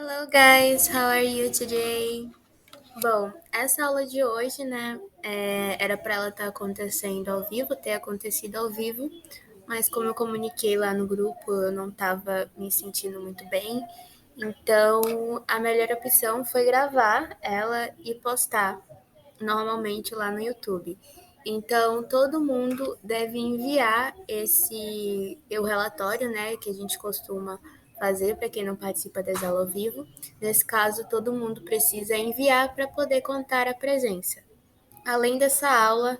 Hello guys, how are you today? Bom, essa aula de hoje, né, era para ela estar acontecendo ao vivo, ter acontecido ao vivo, mas como eu comuniquei lá no grupo, eu não estava me sentindo muito bem, então a melhor opção foi gravar ela e postar normalmente lá no YouTube. Então, todo mundo deve enviar o relatório, né, que a gente costuma fazer para quem não participa das aulas ao vivo. Nesse caso, todo mundo precisa enviar para poder contar a presença. Além dessa aula,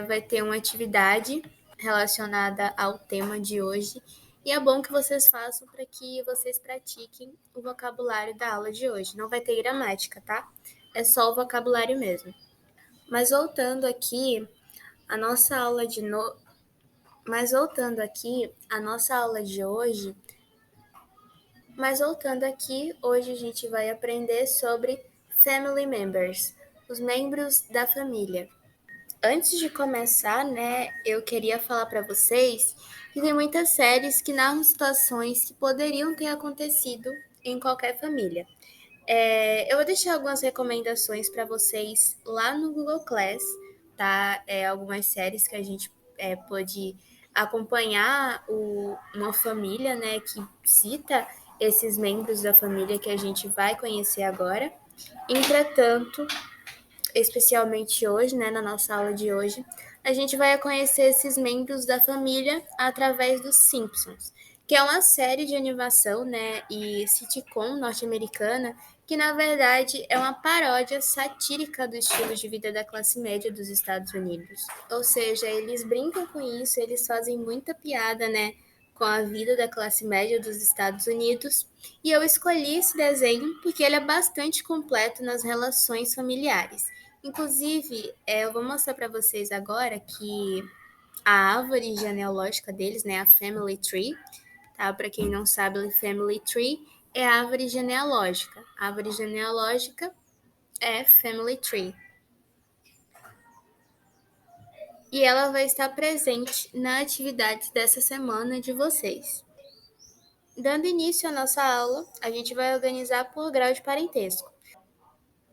vai ter uma atividade relacionada ao tema de hoje. E é bom que vocês façam para que vocês pratiquem o vocabulário da aula de hoje. Não vai ter gramática, tá? É só o vocabulário mesmo. Mas voltando aqui, a nossa aula de no... Mas voltando aqui, a nossa aula de hoje. Mas voltando aqui, hoje a gente vai aprender sobre family members, os membros da família. Antes de começar, né, eu queria falar para vocês que tem muitas séries que narram situações que poderiam ter acontecido em qualquer família. Eu vou deixar algumas recomendações para vocês lá no Google Class, tá? Algumas séries que a gente pode acompanhar uma família, né, que cita esses membros da família que a gente vai conhecer agora. Entretanto, especialmente hoje, né, na nossa aula de hoje, a gente vai conhecer esses membros da família através dos Simpsons, que é uma série de animação, né, e sitcom norte-americana, que na verdade é uma paródia satírica do estilo de vida da classe média dos Estados Unidos. Ou seja, eles brincam com isso, eles fazem muita piada, né, com a vida da classe média dos Estados Unidos, e eu escolhi esse desenho porque ele é bastante completo nas relações familiares. Inclusive, eu vou mostrar para vocês agora que a árvore genealógica deles, né, a Family Tree, tá? Para quem não sabe, a Family Tree é a árvore genealógica. A árvore genealógica é Family Tree. E ela vai estar presente na atividade dessa semana de vocês. Dando início à nossa aula, a gente vai organizar por grau de parentesco,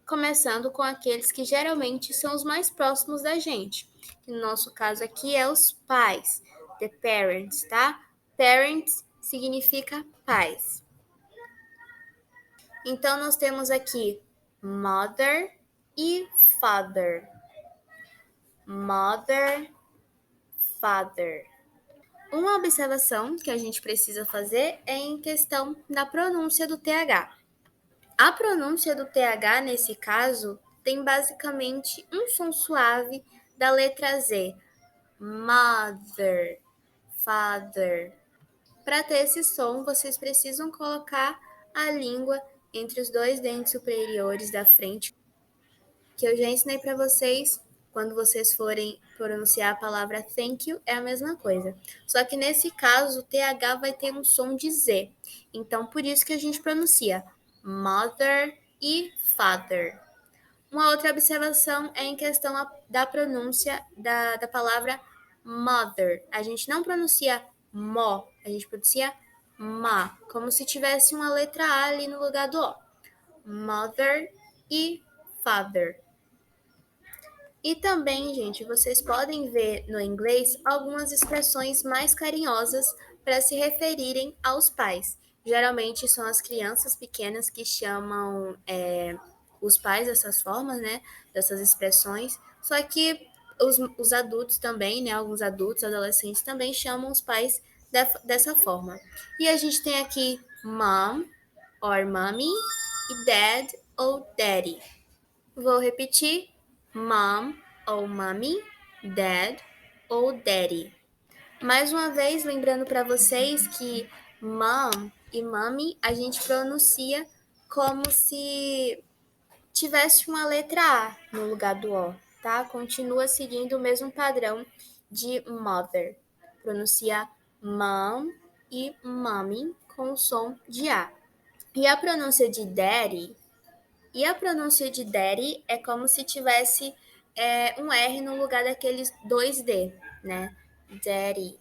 começando com aqueles que geralmente são os mais próximos da gente, que no nosso caso aqui é os pais, the parents, tá? Parents significa pais. Então nós temos aqui mother e father. Mother, father. Uma observação que a gente precisa fazer é em questão da pronúncia do TH. A pronúncia do TH, nesse caso, tem basicamente um som suave da letra Z. Mother, father. Para ter esse som, vocês precisam colocar a língua entre os dois dentes superiores da frente, que eu já ensinei para vocês. Quando vocês forem pronunciar a palavra thank you, é a mesma coisa. Só que nesse caso, o TH vai ter um som de Z. Então, por isso que a gente pronuncia mother e father. Uma outra observação é em questão da pronúncia da palavra mother. A gente não pronuncia mo, a gente pronuncia ma, como se tivesse uma letra A ali no lugar do O. Mother e father. E também, gente, vocês podem ver no inglês algumas expressões mais carinhosas para se referirem aos pais. Geralmente são as crianças pequenas que chamam os pais dessas formas, né? Dessas expressões. Só que os adultos também, né? Alguns adultos, adolescentes também chamam os pais dessa forma. E a gente tem aqui mom or mommy e dad ou daddy. Vou repetir: mom ou mommy, dad ou daddy. Mais uma vez, lembrando para vocês que mom e mommy a gente pronuncia como se tivesse uma letra A no lugar do O, tá? Continua seguindo o mesmo padrão de mother. Pronuncia mom e mommy com o som de A. E a pronúncia de daddy é como se tivesse um R no lugar daqueles dois D, né? Daddy.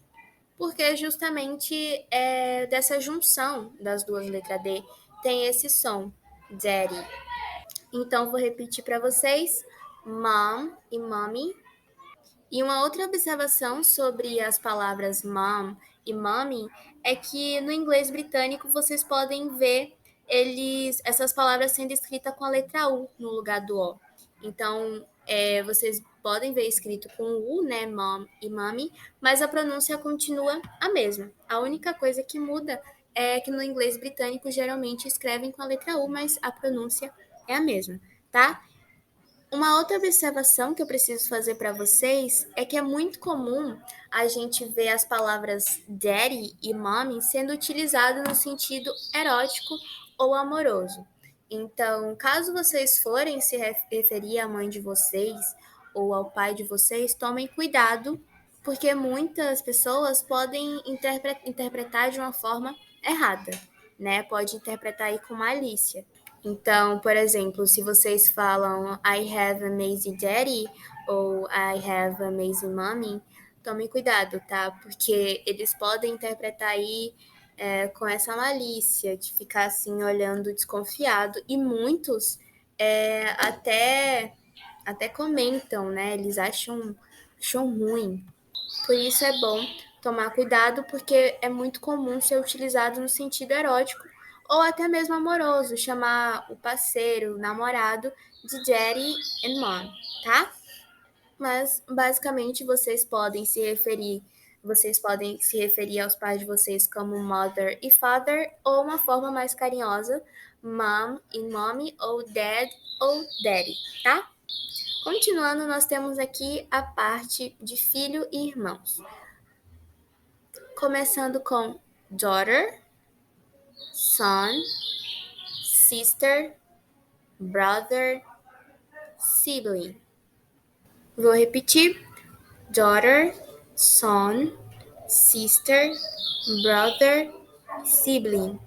Porque justamente é dessa junção das duas letras D tem esse som, daddy. Então, vou repetir para vocês, mom e mommy. E uma outra observação sobre as palavras mom e mommy é que no inglês britânico vocês podem ver essas palavras sendo escritas com a letra U no lugar do O. Então, vocês podem ver escrito com U, né, mom e mommy, mas a pronúncia continua a mesma. A única coisa que muda é que no inglês britânico geralmente escrevem com a letra U, mas a pronúncia é a mesma, tá? Uma outra observação que eu preciso fazer para vocês é que é muito comum a gente ver as palavras daddy e mommy sendo utilizadas no sentido erótico ou amoroso. Então, caso vocês forem se referir à mãe de vocês ou ao pai de vocês, tomem cuidado, porque muitas pessoas podem interpretar de uma forma errada, né? Pode interpretar aí com malícia. Então, por exemplo, se vocês falam I have amazing daddy ou I have amazing mommy, tomem cuidado, tá? Porque eles podem interpretar aí com essa malícia, de ficar assim olhando desconfiado. E muitos até comentam, né? Eles acham ruim. Por isso é bom tomar cuidado, porque é muito comum ser utilizado no sentido erótico ou até mesmo amoroso, chamar o parceiro, o namorado de daddy and mom, tá? Mas basicamente vocês podem se referir aos pais de vocês como mother e father, ou uma forma mais carinhosa, mom e mommy, ou dad ou daddy, tá? Continuando, nós temos aqui a parte de filho e irmãos. Começando com daughter, son, sister, brother, sibling. Vou repetir: daughter, son, sister, brother, sibling.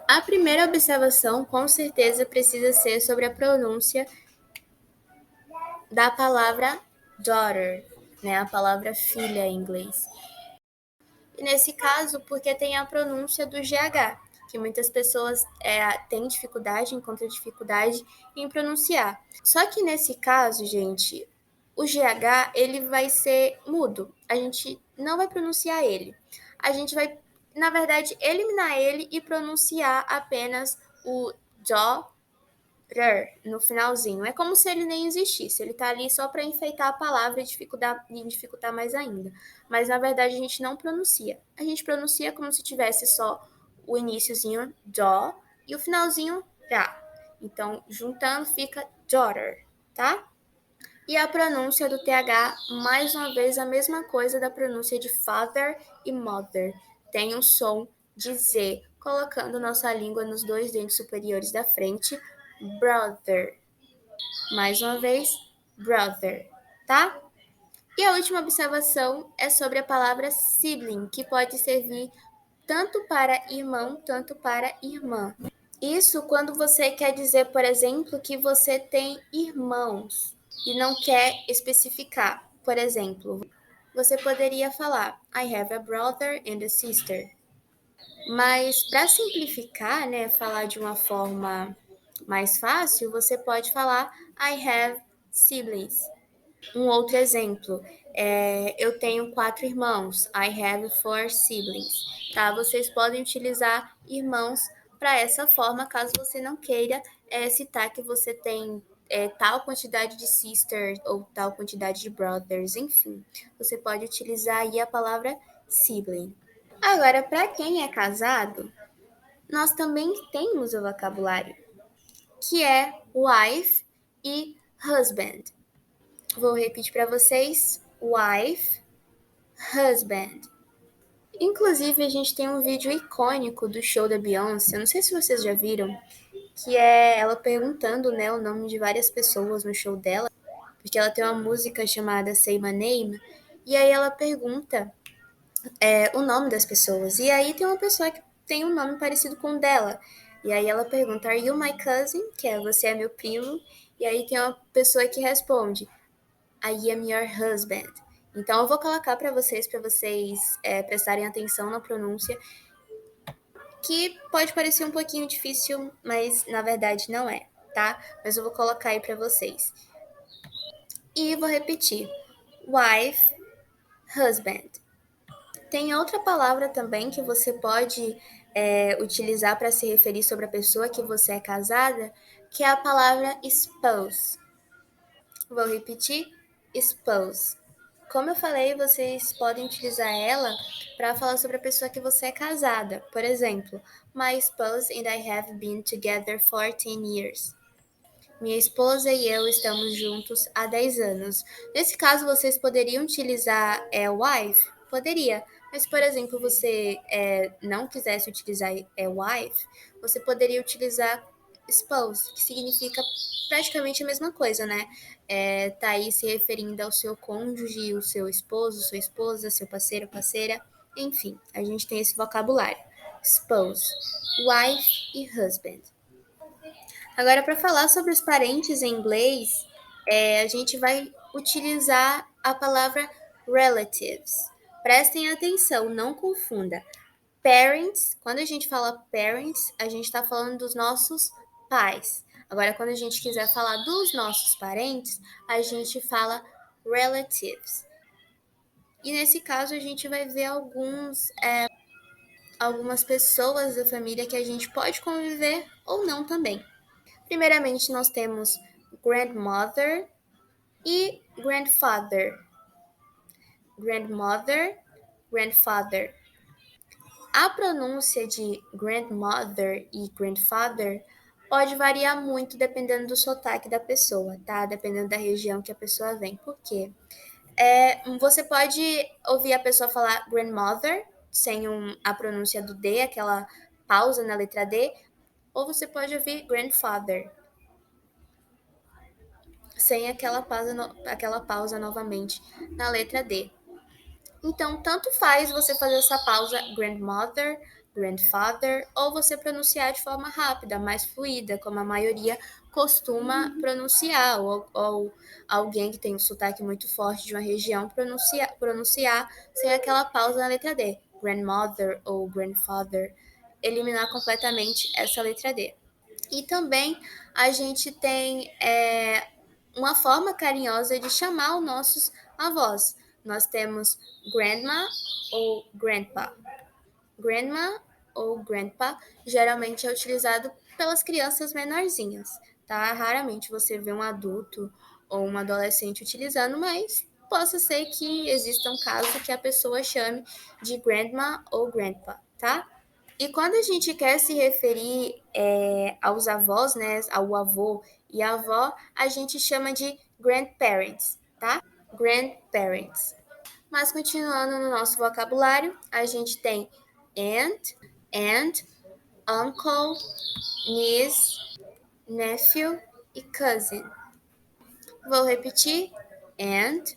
A primeira observação, com certeza, precisa ser sobre a pronúncia da palavra daughter, né? A palavra filha em inglês. E nesse caso, porque tem a pronúncia do GH, que muitas pessoas têm dificuldade, encontram dificuldade em pronunciar. Só que nesse caso, gente, o GH ele vai ser mudo. A gente não vai pronunciar ele. A gente vai, na verdade, eliminar ele e pronunciar apenas o dó no finalzinho. É como se ele nem existisse. Ele tá ali só para enfeitar a palavra e dificultar mais ainda. Mas na verdade a gente não pronuncia. A gente pronuncia como se tivesse só o iniciozinho dó e o finalzinho rá. Então, juntando fica daughter, tá? E a pronúncia do TH, mais uma vez, a mesma coisa da pronúncia de father e mother. Tem um som de Z, colocando nossa língua nos dois dentes superiores da frente. Brother. Mais uma vez, brother, tá? E a última observação é sobre a palavra sibling, que pode servir tanto para irmão, tanto para irmã. Isso quando você quer dizer, por exemplo, que você tem irmãos e não quer especificar. Por exemplo, você poderia falar I have a brother and a sister. Mas para simplificar, né, falar de uma forma mais fácil, você pode falar I have siblings. Um outro exemplo, eu tenho 4 irmãos. I have 4 siblings. Tá? Vocês podem utilizar irmãos para essa forma, caso você não queira citar que você tem tal quantidade de sisters ou tal quantidade de brothers, enfim. Você pode utilizar aí a palavra sibling. Agora, para quem é casado, nós também temos o vocabulário, que é wife e husband. Vou repetir para vocês: wife, husband. Inclusive, a gente tem um vídeo icônico do show da Beyoncé, eu não sei se vocês já viram, que é ela perguntando, né, o nome de várias pessoas no show dela, porque ela tem uma música chamada Say My Name, e aí ela pergunta o nome das pessoas. E aí tem uma pessoa que tem um nome parecido com o dela. E aí ela pergunta, Are you my cousin? Que é você é meu primo. E aí tem uma pessoa que responde, I am your husband. Então eu vou colocar para vocês prestarem atenção na pronúncia. que pode parecer um pouquinho difícil, mas na verdade não é, tá? Mas eu vou colocar aí para vocês. E vou repetir: wife, husband. Tem outra palavra também que você pode utilizar para se referir sobre a pessoa que você é casada, que é a palavra spouse. Vou repetir: spouse. Como eu falei, vocês podem utilizar ela para falar sobre a pessoa que você é casada. Por exemplo, my spouse and I have been together for 10 years. Minha esposa e eu estamos juntos há 10 anos. Nesse caso, vocês poderiam utilizar wife? Poderia. Mas, por exemplo, você não quisesse utilizar wife, você poderia utilizar spouse, que significa praticamente a mesma coisa, né? Tá aí se referindo ao seu cônjuge, o seu esposo, sua esposa, seu parceiro, parceira. Enfim, a gente tem esse vocabulário. Spouse, wife e husband. Agora, para falar sobre os parentes em inglês, a gente vai utilizar a palavra relatives. Prestem atenção, não confunda. Parents, quando a gente fala parents, a gente está falando dos nossos pais. Agora, quando a gente quiser falar dos nossos parentes, a gente fala relatives. E nesse caso, a gente vai ver algumas pessoas da família que a gente pode conviver ou não também. Primeiramente, nós temos grandmother e grandfather. Grandmother, grandfather. A pronúncia de grandmother e grandfather pode variar muito dependendo do sotaque da pessoa, tá? Dependendo da região que a pessoa vem. Por quê? Você pode ouvir a pessoa falar grandmother, sem a pronúncia do D, aquela pausa na letra D, ou você pode ouvir grandfather, sem aquela pausa novamente na letra D. Então, tanto faz você fazer essa pausa grandmother, grandfather, ou você pronunciar de forma rápida, mais fluida, como a maioria costuma pronunciar, ou alguém que tem um sotaque muito forte de uma região pronunciar sem aquela pausa na letra D, grandmother ou grandfather, eliminar completamente essa letra D. E também a gente tem uma forma carinhosa de chamar os nossos avós. Nós temos grandma ou grandpa. Grandma ou grandpa geralmente é utilizado pelas crianças menorzinhas, tá? Raramente você vê um adulto ou um adolescente utilizando, mas possa ser que exista um caso que a pessoa chame de grandma ou grandpa, tá? E quando a gente quer se referir aos avós, né, ao avô e à avó, a gente chama de grandparents, tá? Grandparents. Mas continuando no nosso vocabulário, a gente tem aunt, uncle, niece, nephew e cousin. Vou repetir: aunt,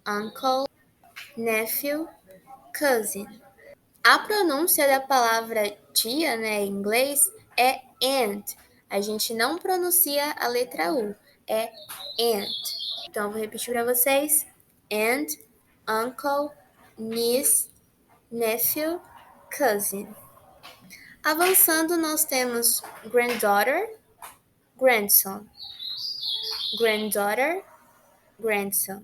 uncle, nephew, cousin. A pronúncia da palavra tia, né, em inglês, é aunt. A gente não pronuncia a letra U, é aunt. Então, vou repetir para vocês: aunt, uncle, niece, nephew, cousin. Avançando, nós temos granddaughter, grandson. Granddaughter, grandson.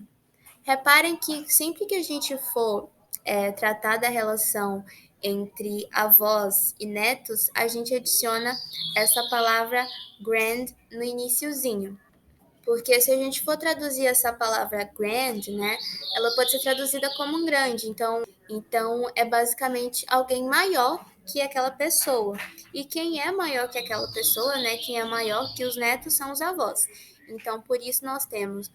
Reparem que sempre que a gente for tratar da relação entre avós e netos, a gente adiciona essa palavra grand no iniciozinho. Porque se a gente for traduzir essa palavra grand, né, ela pode ser traduzida como um grande. Então é basicamente alguém maior que aquela pessoa. E quem é maior que aquela pessoa, né, quem é maior que os netos são os avós. Então por isso nós temos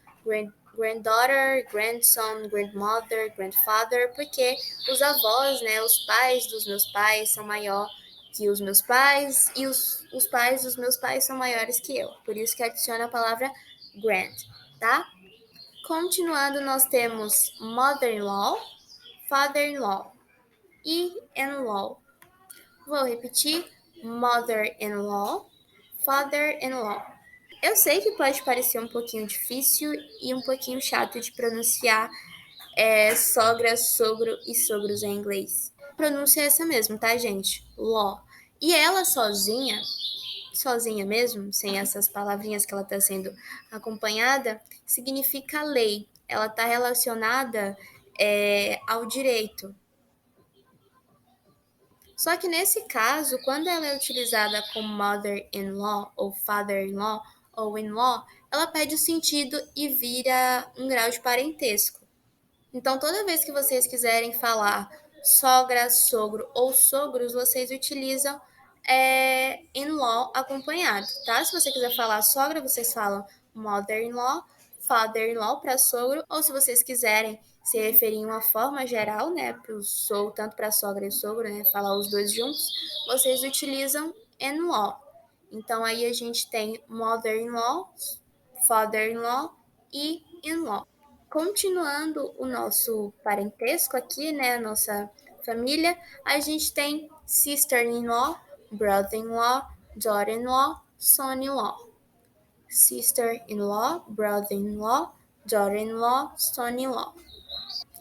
granddaughter, grandson, grandmother, grandfather, porque os avós, né, os pais dos meus pais são maior que os meus pais e os pais dos meus pais são maiores que eu. Por isso que adiciona a palavra grand, tá? Continuando, nós temos mother-in-law, father-in-law e in-law. Vou repetir: mother-in-law, father-in-law. Eu sei que pode parecer um pouquinho difícil e um pouquinho chato de pronunciar sogra, sogro e sogros em inglês. A pronúncia é essa mesmo, tá, gente? Law. E ela sozinha mesmo, sem essas palavrinhas que ela está sendo acompanhada, significa lei. Ela está relacionada ao direito. Só que nesse caso, quando ela é utilizada como mother-in-law ou father-in-law ou in-law, ela perde o sentido e vira um grau de parentesco. Então, toda vez que vocês quiserem falar sogra, sogro ou sogros, vocês utilizam in-law acompanhado, tá? Se você quiser falar sogra, vocês falam mother-in-law, father-in-law para sogro, ou se vocês quiserem se referir em uma forma geral, né, tanto para sogra e sogro, né, falar os dois juntos, vocês utilizam in-law. Então, aí a gente tem mother-in-law, father-in-law e in-law. Continuando o nosso parentesco aqui, né, a nossa família, a gente tem sister-in-law, brother-in-law, daughter-in-law, son-in-law. Sister-in-law, brother-in-law, daughter-in-law, son-in-law.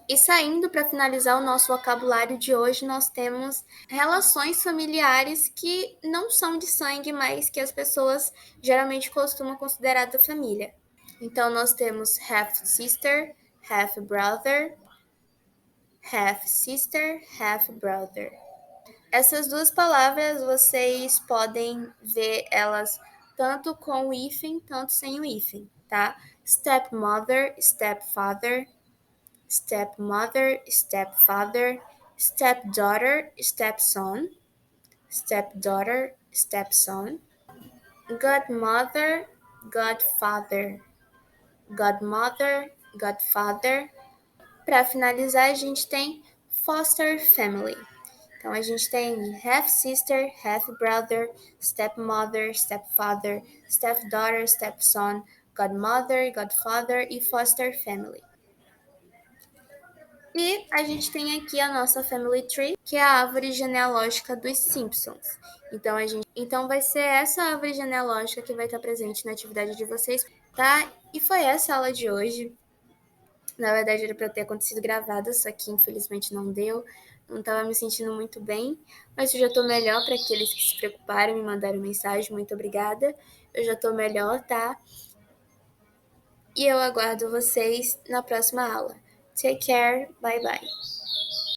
E saindo para finalizar o nosso vocabulário de hoje, nós temos relações familiares que não são de sangue, mas que as pessoas geralmente costumam considerar da família. Então, nós temos half sister, half brother, half sister, half brother. Essas duas palavras vocês podem ver elas tanto com o hífen, tanto sem o hífen, tá? Stepmother, stepfather, stepmother, stepfather, stepdaughter, stepson, stepdaughter, stepson, godmother, godfather, godmother, godfather. Para finalizar, a gente tem foster family. Então, a gente tem half sister, half brother, stepmother, stepfather, stepdaughter, stepson, godmother, godfather e foster family. E a gente tem aqui a nossa family tree, que é a árvore genealógica dos Simpsons. Então vai ser essa árvore genealógica que vai estar presente na atividade de vocês, tá? E foi essa a aula de hoje. Na verdade, era para ter acontecido gravada, só que infelizmente não deu. Não estava me sentindo muito bem, mas eu já estou melhor. Para aqueles que se preocuparam e me mandaram mensagem, muito obrigada. Eu já estou melhor, tá? E eu aguardo vocês na próxima aula. Take care, bye bye.